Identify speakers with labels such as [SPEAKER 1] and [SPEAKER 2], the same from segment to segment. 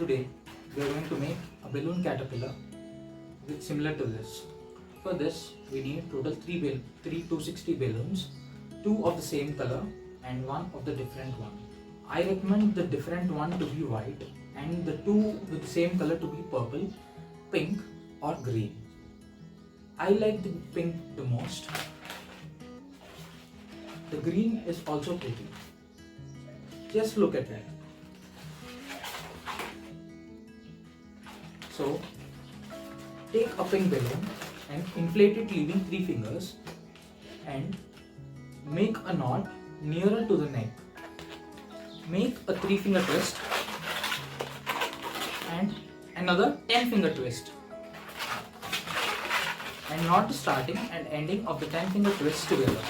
[SPEAKER 1] Today we are going to make a balloon caterpillar with similar to this. For this we need total 3 260 balloons, 2 of the same color and 1 of the different one. I recommend the different one to be white and the 2 with the same color to be purple, pink or green. I like the pink the most. The green is also pretty. Just look at it. So, take a pink balloon and inflate it leaving 3 fingers and make a knot nearer to the neck. Make a 3-finger twist and another 10-finger twist. And knot the starting and ending of the 10-finger twist together.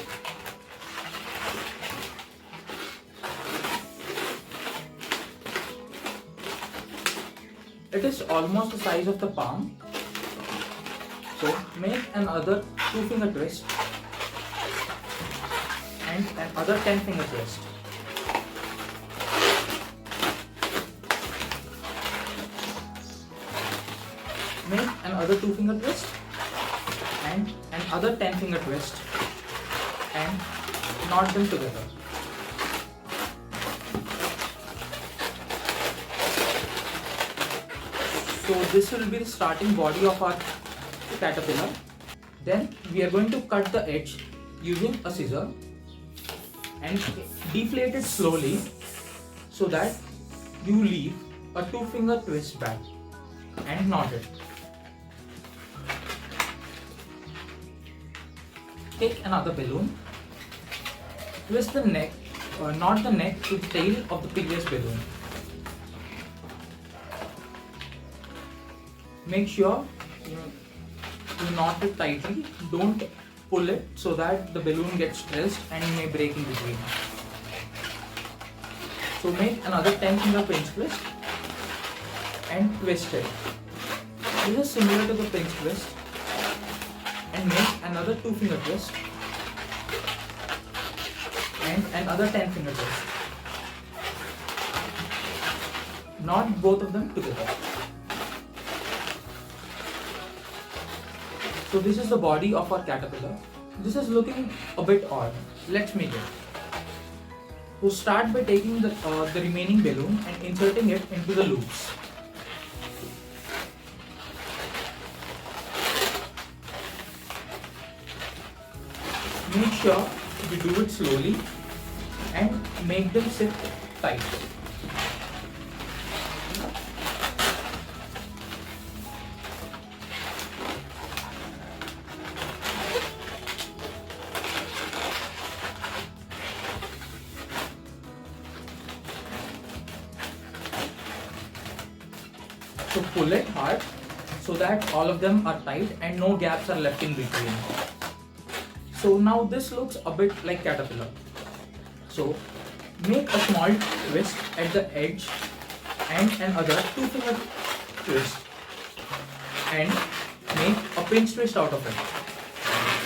[SPEAKER 1] It is almost the size of the palm. So make another 2-finger twist and another 10-finger twist. Make another 2-finger twist and another 10-finger twist and knot them together. So this will be the starting body of our caterpillar. Then we are going to cut the edge using a scissor and deflate it slowly so that you leave a 2-finger twist back and knot it. Take another balloon, twist the neck, knot the neck to the tail of the previous balloon. Make sure you knot it tightly, don't pull it so that the balloon gets stressed and may break in between. So make another 10-finger pinch twist and twist it. This is similar to the pinch twist. And make another 2-finger twist and another 10-finger twist. Knot both of them together. So this is the body of our caterpillar. This is looking a bit odd. Let's make it. So start by taking the remaining balloon and inserting it into the loops. Make sure you do it slowly and make them sit tight. So pull it hard so that all of them are tight and no gaps are left in between. So now this looks a bit like caterpillar. So make a small twist at the edge and another 2-finger twist and make a pinch twist out of it.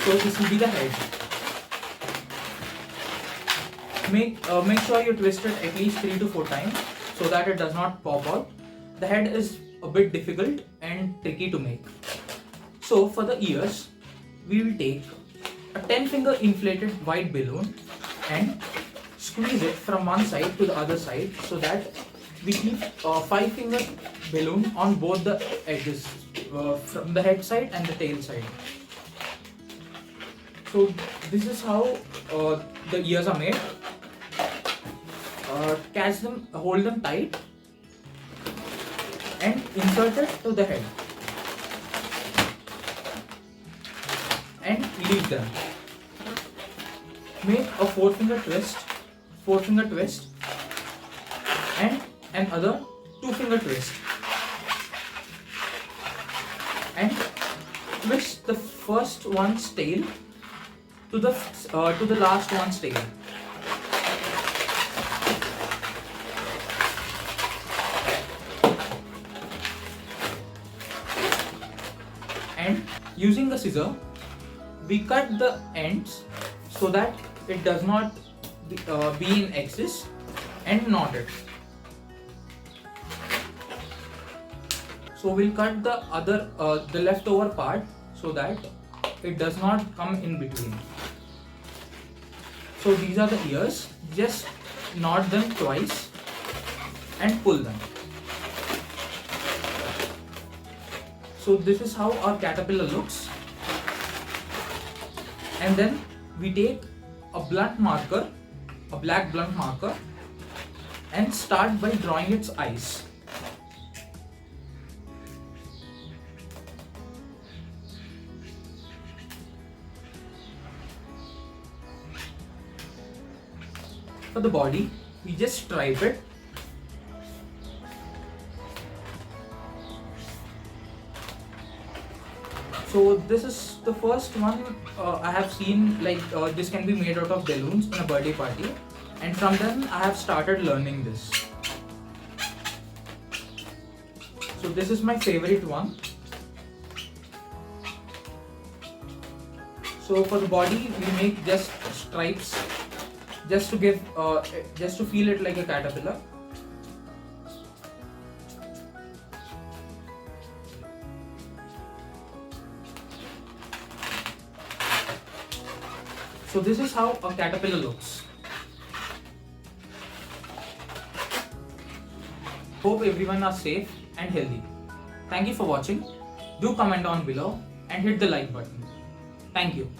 [SPEAKER 1] So this will be the head. Make sure you twist it at least 3 to 4 times so that it does not pop out. The head is a bit difficult and tricky to make. So for the ears, we will take a 10-finger inflated white balloon and squeeze it from one side to the other side so that we keep a 5-finger balloon on both the edges, from the head side and the tail side. So this is how the ears are made. Catch them, hold them tight and insert it to the head and leave them. Make a 4-finger twist and another 2-finger twist and twist the first one's tail to the last one's tail. And using a scissor, we cut the ends so that it does not be in excess and knot it. So we'll cut the leftover part so that it does not come in between. So these are the ears. Just knot them twice and pull them. So this is how our caterpillar looks. And then we take a blunt marker, a black blunt marker, and start by drawing its eyes. For the body, we just stripe it. So this is the first one I have seen, like this can be made out of balloons in a birthday party, and from then I have started learning this. So this is my favorite one. So for the body, we make just stripes, just to give, just to feel it like a caterpillar. So this is how a caterpillar looks. Hope everyone are safe and healthy. Thank you for watching. Do comment down below and hit the like button. Thank you.